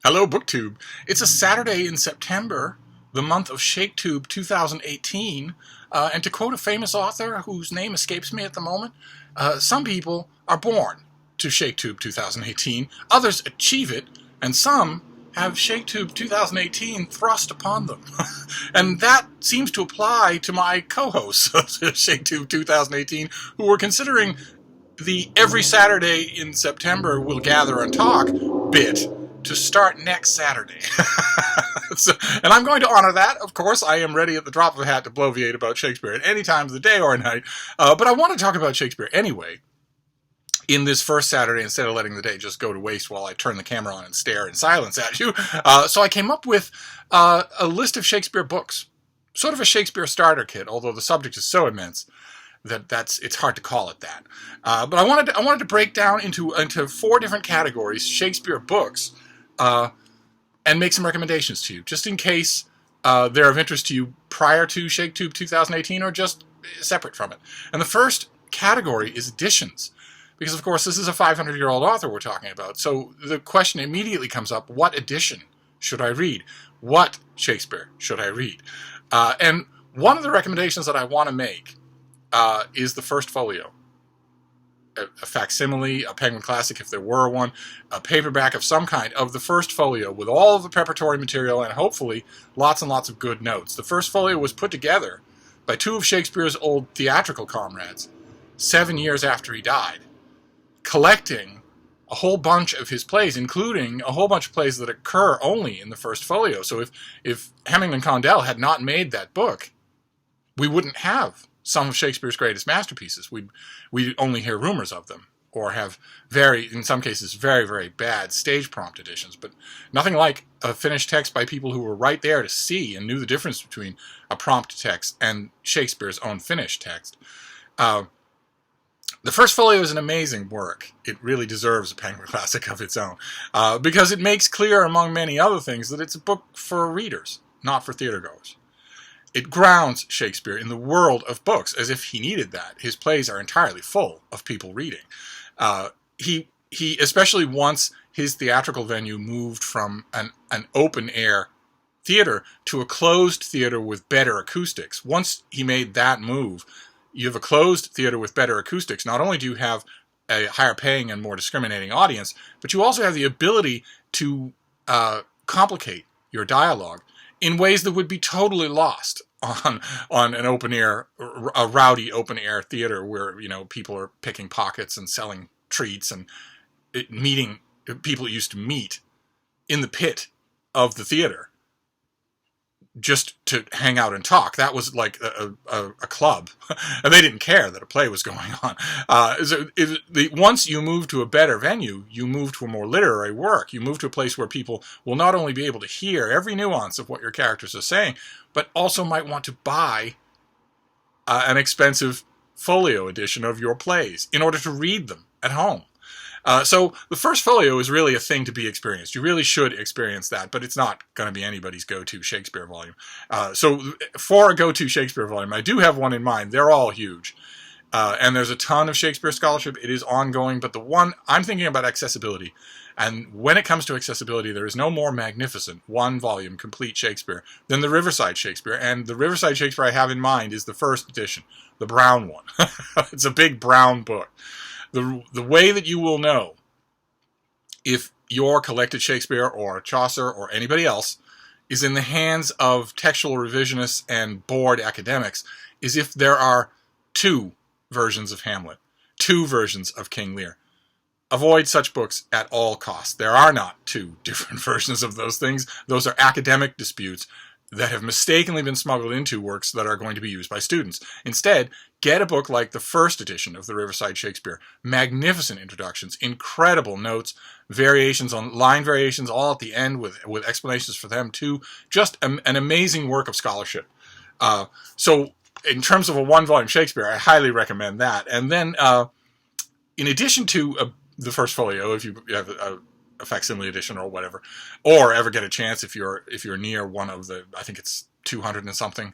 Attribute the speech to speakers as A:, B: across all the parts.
A: Hello, BookTube. It's a Saturday in September, the month of ShakeTube 2018, and to quote a famous author whose name escapes me at the moment, some people are born to ShakeTube 2018, others achieve it, and some have ShakeTube 2018 thrust upon them. And that seems to apply to my co-hosts of ShakeTube 2018, who were considering the every Saturday in September we'll gather and talk bit to start next Saturday. And I'm going to honor that. Of course, I am ready at the drop of a hat to bloviate about Shakespeare at any time of the day or night. But I want to talk about Shakespeare anyway in this first Saturday instead of letting the day just go to waste while I turn the camera on and stare in silence at you. So I came up with a list of Shakespeare books, sort of a Shakespeare starter kit, although the subject is so immense that it's hard to call it that. But I wanted to break down into 4 different categories Shakespeare books, and make some recommendations to you, just in case they're of interest to you prior to ShakeTube 2018 or just separate from it. And the first category is editions, because of course this is a 500-year-old author we're talking about. So the question immediately comes up: what edition should I read? What Shakespeare should I read? And one of the recommendations that I want to make is the First Folio. A facsimile, a Penguin Classic if there were one, a paperback of some kind of the First Folio with all of the preparatory material and hopefully lots and lots of good notes. The First Folio was put together by 2 of Shakespeare's old theatrical comrades 7 years after he died, collecting a whole bunch of his plays, including a whole bunch of plays that occur only in the First Folio. So if Hemingway and Condell had not made that book, we wouldn't have some of Shakespeare's greatest masterpieces. We'd only hear rumors of them, or have in some cases, very, very bad stage prompt editions, but nothing like a finished text by people who were right there to see and knew the difference between a prompt text and Shakespeare's own finished text. The First Folio is an amazing work. It really deserves a Penguin Classic of its own, because it makes clear, among many other things, that it's a book for readers, not for theatergoers. It grounds Shakespeare in the world of books, as if he needed that. His plays are entirely full of people reading. He especially once his theatrical venue moved from an open-air theater to a closed theater with better acoustics. Once he made that move, you have a closed theater with better acoustics. Not only do you have a higher-paying and more discriminating audience, but you also have the ability to complicate your dialogue in ways that would be totally lost on an open-air, a rowdy open-air theater where, people are picking pockets and selling treats and meeting people used to meet in the pit of the theater just to hang out and talk. That was like a club, and they didn't care that a play was going on. Once you move to a better venue, you move to a more literary work. You move to a place where people will not only be able to hear every nuance of what your characters are saying, but also might want to buy an expensive folio edition of your plays in order to read them at home. So the First Folio is really a thing to be experienced. You really should experience that, but it's not going to be anybody's go-to Shakespeare volume. So for a go-to Shakespeare volume, I do have one in mind. They're all huge. And there's a ton of Shakespeare scholarship. It is ongoing, but the one I'm thinking about accessibility. And when it comes to accessibility, there is no more magnificent one-volume complete Shakespeare than the Riverside Shakespeare. And the Riverside Shakespeare I have in mind is the first edition, the brown one. It's a big brown book. The way that you will know if your collected Shakespeare or Chaucer or anybody else is in the hands of textual revisionists and bored academics is if there are 2 versions of Hamlet, 2 versions of King Lear. Avoid such books at all costs. There are not 2 different versions of those things. Those are academic disputes that have mistakenly been smuggled into works that are going to be used by students. Instead, get a book like the first edition of the Riverside Shakespeare. Magnificent introductions, incredible notes, line variations all at the end with explanations for them too. Just an amazing work of scholarship. So in terms of a one-volume Shakespeare, I highly recommend that. And then in addition to the First Folio, if you have a facsimile edition or whatever, or ever get a chance if you're near one of the, I think it's 200 and something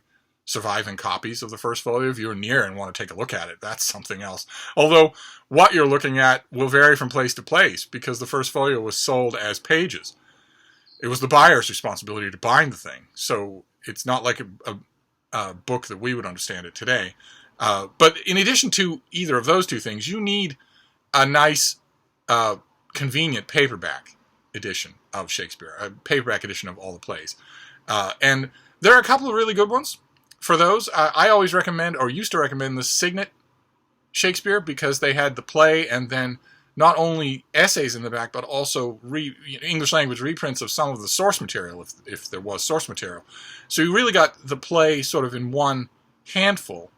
A: surviving copies of the First Folio. If you're near and want to take a look at it, that's something else. Although what you're looking at will vary from place to place because the First Folio was sold as pages. It was the buyer's responsibility to bind the thing. So it's not like a book that we would understand it today. But in addition to either of those two things, you need a nice, convenient paperback edition of Shakespeare, a paperback edition of all the plays. And there are a couple of really good ones. For those, I always recommend, or used to recommend, the Signet Shakespeare, because they had the play and then not only essays in the back, but also English language reprints of some of the source material, if there was source material. So you really got the play sort of in one handful,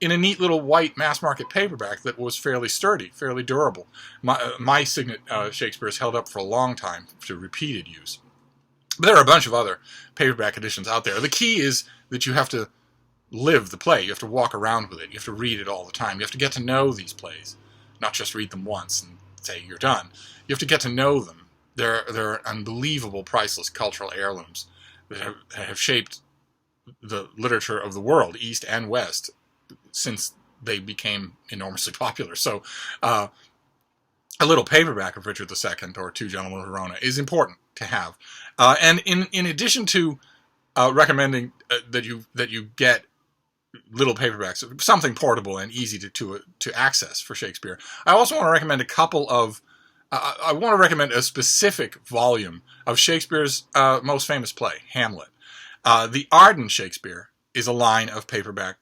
A: in a neat little white mass market paperback that was fairly sturdy, fairly durable. My Signet Shakespeare has held up for a long time to repeated use. But there are a bunch of other paperback editions out there. The key is that you have to live the play. You have to walk around with it. You have to read it all the time. You have to get to know these plays, not just read them once and say you're done. You have to get to know them. They're unbelievable, priceless cultural heirlooms that have shaped the literature of the world, East and West, since they became enormously popular. So a little paperback of Richard II or Two Gentlemen of Verona is important to have. And in addition to recommending that you get little paperbacks, something portable and easy to access for Shakespeare, I also want to recommend a couple of I want to recommend a specific volume of Shakespeare's most famous play, Hamlet. The Arden Shakespeare is a line of paperback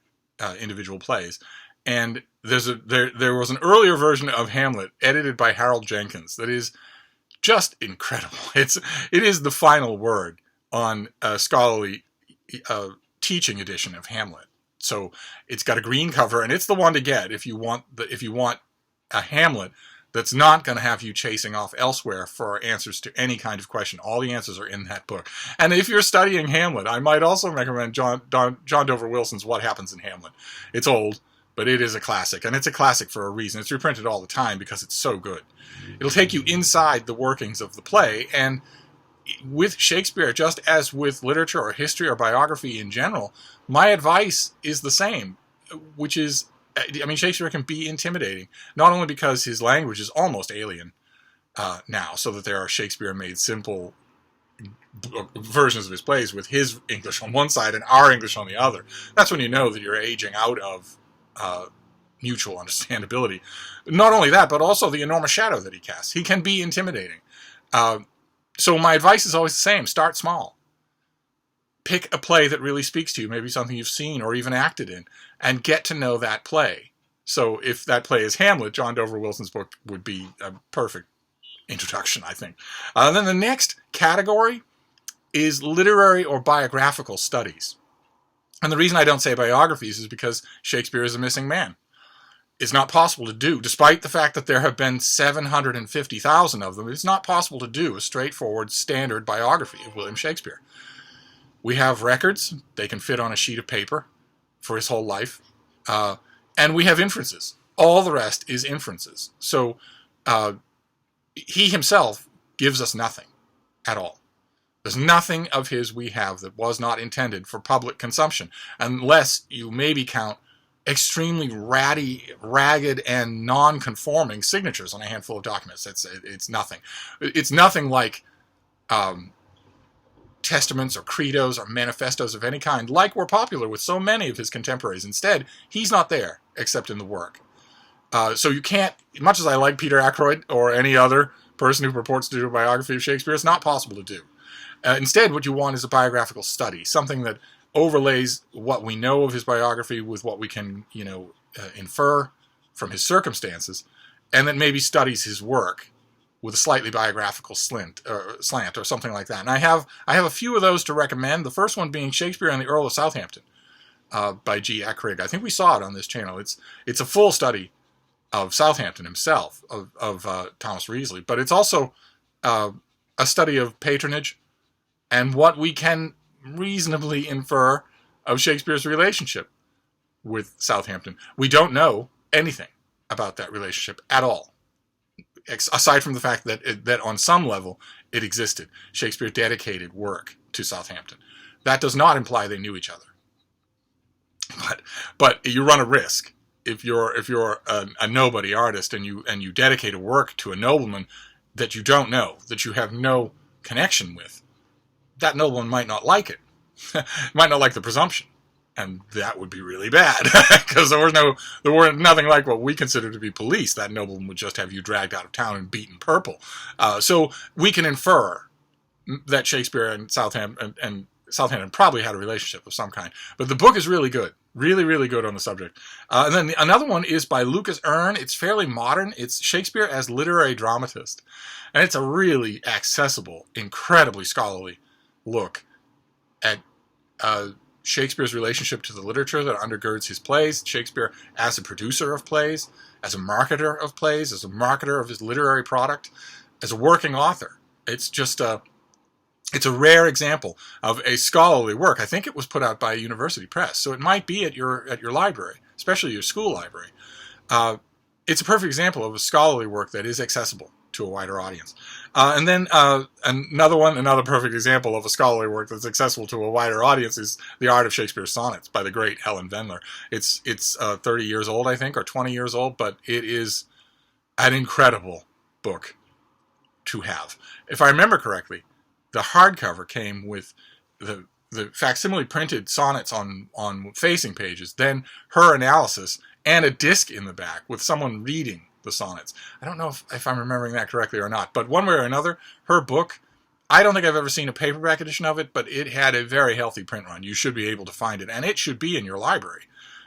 A: individual plays, and there was an earlier version of Hamlet edited by Harold Jenkins that is just incredible. It is the final word on a scholarly teaching edition of Hamlet. So it's got a green cover, and it's the one to get if you want a Hamlet that's not going to have you chasing off elsewhere for answers to any kind of question. All the answers are in that book. And if you're studying Hamlet, I might also recommend John Dover Wilson's What Happens in Hamlet. It's old, but it is a classic, and it's a classic for a reason. It's reprinted all the time because it's so good. It'll take you inside the workings of the play, and with Shakespeare, just as with literature or history or biography in general, my advice is the same, which is, Shakespeare can be intimidating, not only because his language is almost alien now, so that there are Shakespeare-made simple versions of his plays with his English on one side and our English on the other. That's when you know that you're aging out of mutual understandability. Not only that, but also the enormous shadow that he casts. He can be intimidating. So my advice is always the same. Start small. Pick a play that really speaks to you, maybe something you've seen or even acted in, and get to know that play. So if that play is Hamlet, John Dover Wilson's book would be a perfect introduction, I think. Then the next category is literary or biographical studies. And the reason I don't say biographies is because Shakespeare is a missing man. It's not possible to do, despite the fact that there have been 750,000 of them, it's not possible to do a straightforward standard biography of William Shakespeare. We have records, they can fit on a sheet of paper for his whole life, and we have inferences. All the rest is inferences. So he himself gives us nothing at all. There's nothing of his we have that was not intended for public consumption, unless you maybe count extremely ragged and non-conforming signatures on a handful of documents. It's nothing. It's nothing like testaments or credos or manifestos of any kind, like were popular with so many of his contemporaries. Instead, he's not there except in the work. So you can't, much as I like Peter Ackroyd or any other person who purports to do a biography of Shakespeare, it's not possible to do. Instead, what you want is a biographical study, something that overlays what we know of his biography with what we can, infer from his circumstances, and then maybe studies his work with a slightly biographical slant or something like that. And I have a few of those to recommend. The first one being Shakespeare and the Earl of Southampton by G. Akrigg. I think we saw it on this channel. It's a full study of Southampton himself, of Thomas Wriothesley, but it's also a study of patronage and what we can reasonably infer of Shakespeare's relationship with Southampton. We don't know anything about that relationship at all, aside from the fact that on some level it existed. Shakespeare dedicated work to Southampton. That does not imply they knew each other. But you run a risk if you're a nobody artist and you dedicate a work to a nobleman that you don't know, that you have no connection with. that nobleman might not like it, might not like the presumption. And that would be really bad, because there were nothing like what we consider to be police. That nobleman would just have you dragged out of town and beaten purple. So we can infer that Shakespeare and Southampton probably had a relationship of some kind. But the book is really good, really, really good on the subject. And then another one is by Lukas Erne. It's fairly modern. It's Shakespeare as Literary Dramatist. And it's a really accessible, incredibly scholarly look at Shakespeare's relationship to the literature that undergirds his plays, Shakespeare as a producer of plays, as a marketer of plays, as a marketer of his literary product, as a working author. It's just it's a rare example of a scholarly work. I think it was put out by a university press, so it might be at your library, especially your school library. It's a perfect example of a scholarly work that is accessible to a wider audience. And then another perfect example of a scholarly work that's accessible to a wider audience is The Art of Shakespeare's Sonnets by the great Helen Vendler. It's 30 years old, I think, or 20 years old, but it is an incredible book to have. If I remember correctly, the hardcover came with the facsimile printed sonnets on facing pages, then her analysis, and a disc in the back with someone reading the sonnets. I don't know if I'm remembering that correctly or not, but one way or another, her book, I don't think I've ever seen a paperback edition of it, but it had a very healthy print run. You should be able to find it, and it should be in your library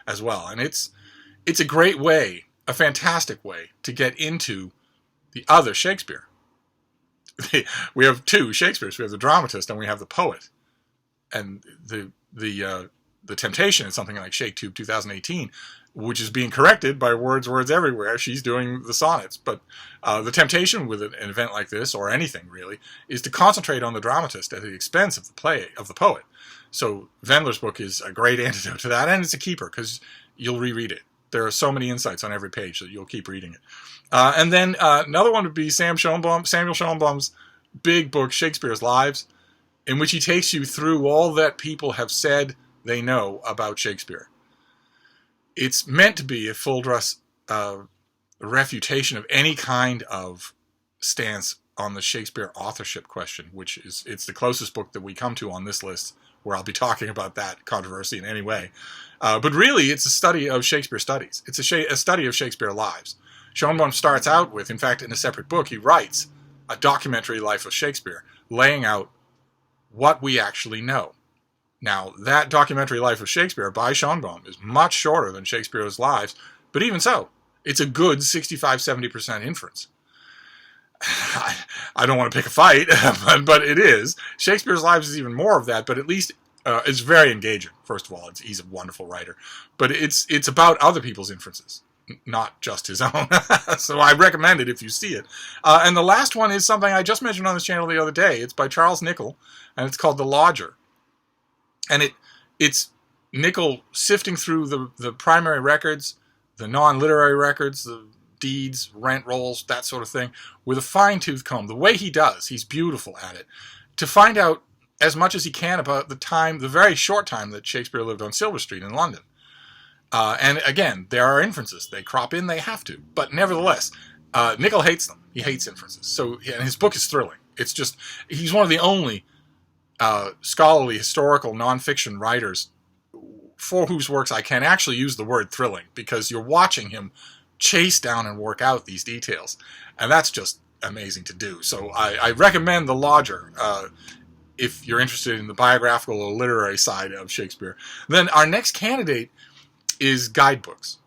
A: as well. And it's a great way, a fantastic way, to get into the other Shakespeare. We have two Shakespeares. We have the dramatist and we have the poet. And the temptation is something like ShakeTube 2018, which is being corrected by Words Everywhere. She's doing the sonnets. But the temptation with an event like this, or anything really, is to concentrate on the dramatist at the expense of the poet. So Vendler's book is a great antidote to that, and it's a keeper because you'll reread it. There are so many insights on every page that you'll keep reading it. And then another one would be Samuel Schoenbaum's big book, Shakespeare's Lives, in which he takes you through all that people have said they know about Shakespeare. It's meant to be a full-dress refutation of any kind of stance on the Shakespeare authorship question, it's the closest book that we come to on this list where I'll be talking about that controversy in any way. But really, it's a study of Shakespeare studies. It's a study of Shakespeare Lives. Schoenbaum starts out with, in fact, in a separate book, he writes a documentary life of Shakespeare, laying out what we actually know. Now, that documentary life of Shakespeare by Schoenbaum is much shorter than Shakespeare's Lives, but even so, it's a good 65-70% inference. I don't want to pick a fight, but it is. Shakespeare's Lives is even more of that, but at least it's very engaging. First of all, he's a wonderful writer, but it's about other people's inferences, not just his own. So I recommend it if you see it. And the last one is something I just mentioned on this channel the other day. It's by Charles Nicholl, and it's called The Lodger. And it's Nicholl sifting through the primary records, the non-literary records, the deeds, rent rolls, that sort of thing, with a fine-tooth comb. The way he does, he's beautiful at it, to find out as much as he can about the very short time that Shakespeare lived on Silver Street in London. And again, there are inferences. They crop in, they have to. But nevertheless, Nicholl hates them. He hates inferences. So, and his book is thrilling. It's just, he's one of the only scholarly, historical, nonfiction writers for whose works I can actually use the word thrilling, because you're watching him chase down and work out these details. And that's just amazing to do. So I recommend The Lodger if you're interested in the biographical or literary side of Shakespeare. Then our next candidate is guidebooks,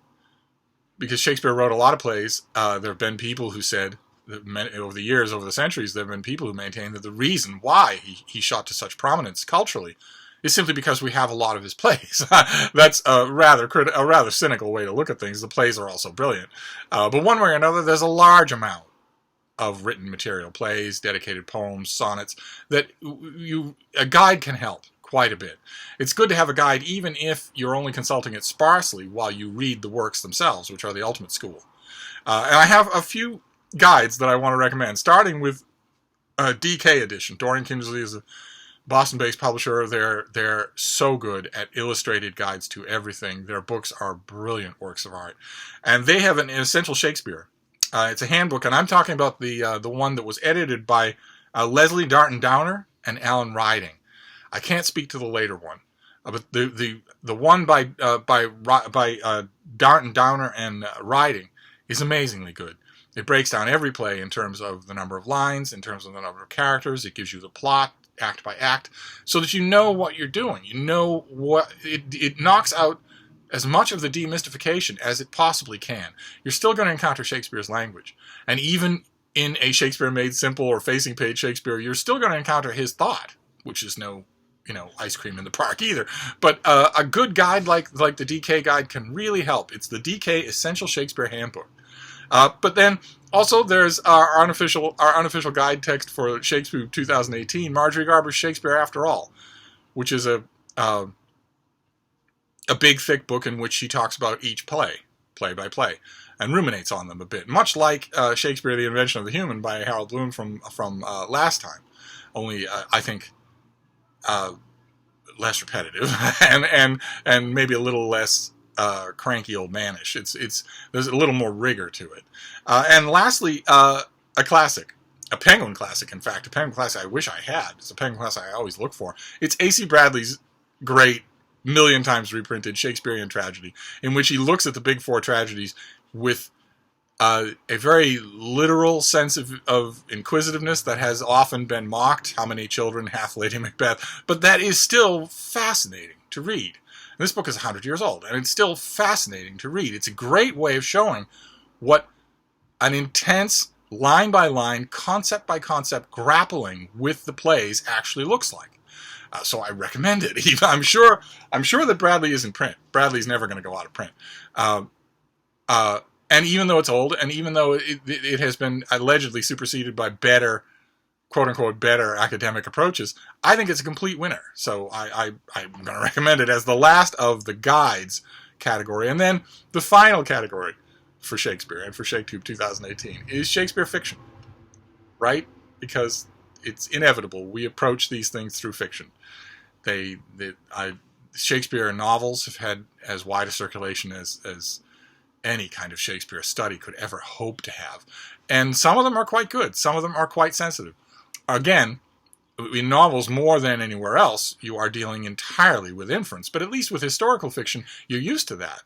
A: because Shakespeare wrote a lot of plays. There have been people who said, over the years, over the centuries, there have been people who maintain that the reason why he shot to such prominence culturally is simply because we have a lot of his plays. That's a rather cynical way to look at things. The plays are also brilliant. But one way or another, there's a large amount of written material, plays, dedicated poems, sonnets, that a guide can help quite a bit. It's good to have a guide even if you're only consulting it sparsely while you read the works themselves, which are the ultimate school. And I have a few guides that I want to recommend, starting with DK Edition. Dorian Kingsley is a Boston-based publisher. They're so good at illustrated guides to everything. Their books are brilliant works of art. And they have an Essential Shakespeare. It's a handbook, and I'm talking about the one that was edited by Leslie Dunton-Downer and Alan Riding. I can't speak to the later one, but the one by Dunton-Downer and Riding is amazingly good. It breaks down every play in terms of the number of lines, in terms of the number of characters. It gives you the plot, act by act, so that you know what you're doing. You know what it knocks out as much of the demystification as it possibly can. You're still going to encounter Shakespeare's language. And even in a Shakespeare Made Simple or Facing Page Shakespeare, you're still going to encounter his thought, which is no, ice cream in the park either. But a good guide like the DK guide can really help. It's the DK Essential Shakespeare Handbook. But then also there's our unofficial guide text for Shakespeare 2018, Marjorie Garber's Shakespeare After All, which is a big, thick book in which she talks about each play by play, and ruminates on them a bit, much like Shakespeare: The Invention of the Human by Harold Bloom from last time, only I think less repetitive and maybe a little less cranky old manish. There's a little more rigor to it. And lastly, a classic. A Penguin classic, in fact. A Penguin classic I wish I had. It's a Penguin classic I always look for. It's A.C. Bradley's great, million times reprinted Shakespearean tragedy, in which he looks at the big four tragedies with a very literal sense of inquisitiveness that has often been mocked. How Many Children Hath Lady Macbeth? But that is still fascinating to read. And this book is 100 years old, and it's still fascinating to read. It's a great way of showing what an intense, line-by-line, concept-by-concept grappling with the plays actually looks like. So I recommend it. I'm sure that Bradley is in print. Bradley's never going to go out of print. And even though it's old, and even though it has been allegedly superseded by better, quote-unquote, better academic approaches, I think it's a complete winner. So I'm going to recommend it as the last of the guides category. And then the final category for Shakespeare and for ShakeTube 2018 is Shakespeare fiction, right? Because it's inevitable. We approach these things through fiction. Shakespeare novels have had as wide a circulation as any kind of Shakespeare study could ever hope to have. And some of them are quite good. Some of them are quite sensitive. Again, in novels more than anywhere else, you are dealing entirely with inference. But at least with historical fiction, you're used to that,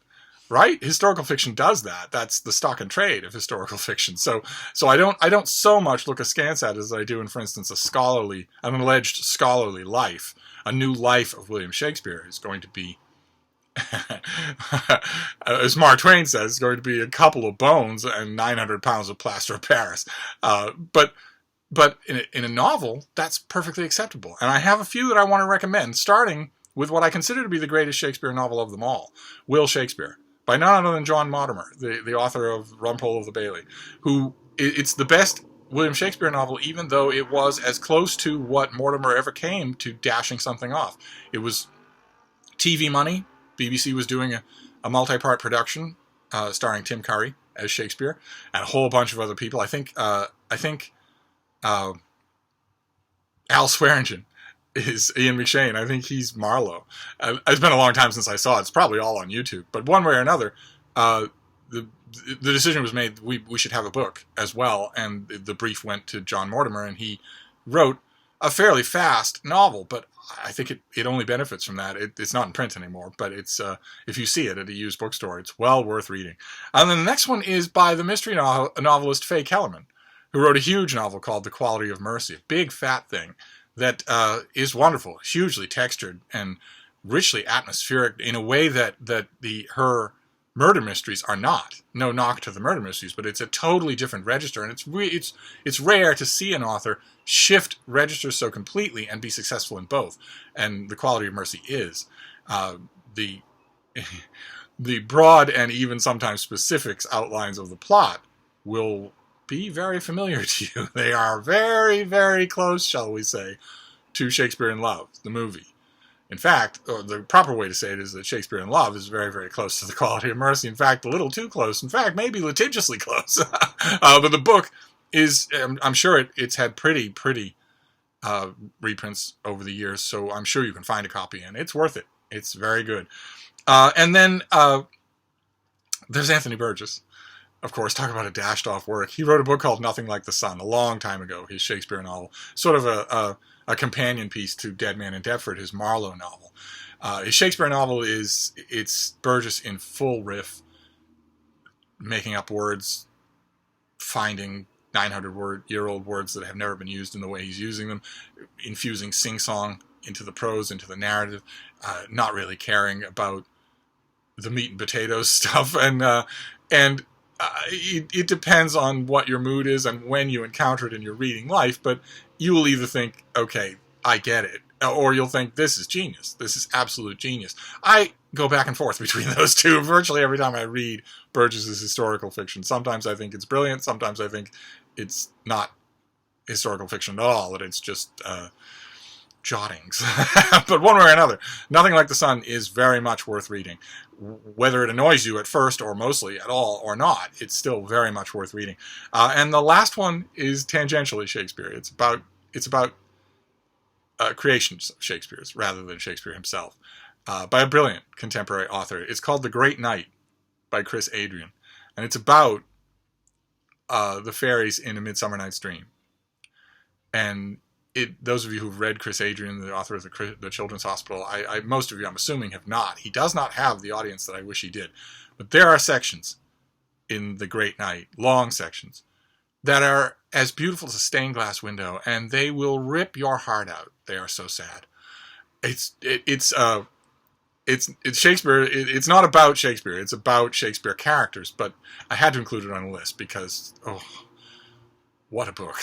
A: right? Historical fiction does that. That's the stock and trade of historical fiction. So I don't so much look askance at it as I do in, for instance, an alleged scholarly life. A new life of William Shakespeare is going to be, as Mark Twain says, it's going to be a couple of bones and 900 pounds of plaster of Paris. But in a novel, that's perfectly acceptable. And I have a few that I want to recommend, starting with what I consider to be the greatest Shakespeare novel of them all, Will Shakespeare, by none other than John Mortimer, the author of Rumpole of the Bailey, who, it's the best William Shakespeare novel, even though it was as close to what Mortimer ever came to dashing something off. It was TV money. BBC was doing a multi-part production starring Tim Curry as Shakespeare and a whole bunch of other people. I think Al Swearingen is Ian McShane. I think he's Marlowe. It's been a long time since I saw it. It's probably all on YouTube. But one way or another, the decision was made we should have a book as well, and the brief went to John Mortimer, and he wrote a fairly fast novel, but I think it only benefits from that. It's not in print anymore, but it's if you see it at a used bookstore, it's well worth reading. And then the next one is by the mystery novelist Faye Kellerman, who wrote a huge novel called The Quality of Mercy, a big fat thing that is wonderful, hugely textured and richly atmospheric in a way that her murder mysteries are not. No knock to the murder mysteries, but it's a totally different register, and it's rare to see an author shift registers so completely and be successful in both. And The Quality of Mercy is the broad and even sometimes specifics outlines of the plot will be very familiar to you. They are very, very close, shall we say, to Shakespearean Love, the movie. In fact, or the proper way to say it is that Shakespearean Love is very, very close to The Quality of Mercy. In fact, a little too close. In fact, maybe litigiously close. But the book is, I'm sure it's had pretty reprints over the years, so I'm sure you can find a copy, and it's worth it. It's very good. And then there's Anthony Burgess. of course, talk about a dashed-off work. He wrote a book called Nothing Like the Sun a long time ago, his Shakespeare novel. Sort of a companion piece to Dead Man in Deptford, his Marlowe novel. His Shakespeare novel it's Burgess in full riff, making up words, finding 900-year-old words that have never been used in the way he's using them, infusing sing-song into the prose, into the narrative, not really caring about the meat and potatoes stuff, and it depends on what your mood is and when you encounter it in your reading life, but you will either think, okay, I get it, or you'll think, this is genius. This is absolute genius. I go back and forth between those two virtually every time I read Burgess's historical fiction. Sometimes I think it's brilliant. Sometimes I think it's not historical fiction at all, that it's just jottings. But one way or another, Nothing Like the Sun is very much worth reading. Whether it annoys you at first or mostly at all or not, it's still very much worth reading. And the last one is tangentially Shakespeare. It's about creations of Shakespeare's rather than Shakespeare himself, by a brilliant contemporary author. It's called The Great Night by Chris Adrian, and it's about the fairies in A Midsummer Night's Dream. And those of you who've read Chris Adrian, the author of the Children's Hospital, most of you, I'm assuming, have not. He does not have the audience that I wish he did. But there are sections in The Great Night, long sections, that are as beautiful as a stained glass window, and they will rip your heart out. They are so sad. It's Shakespeare. It's not about Shakespeare. It's about Shakespeare characters. But I had to include it on the list because, what a book.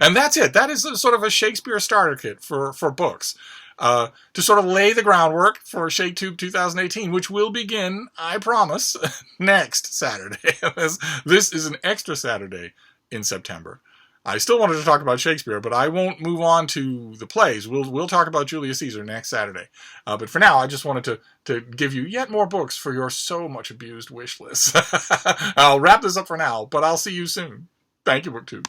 A: And that's it. That is sort of a Shakespeare starter kit for books. To sort of lay the groundwork for ShakeTube 2018, which will begin, I promise, next Saturday. This is an extra Saturday in September. I still wanted to talk about Shakespeare, but I won't move on to the plays. We'll talk about Julius Caesar next Saturday. But for now, I just wanted to give you yet more books for your so much abused wish list. I'll wrap this up for now, but I'll see you soon. Thank you, BookTube.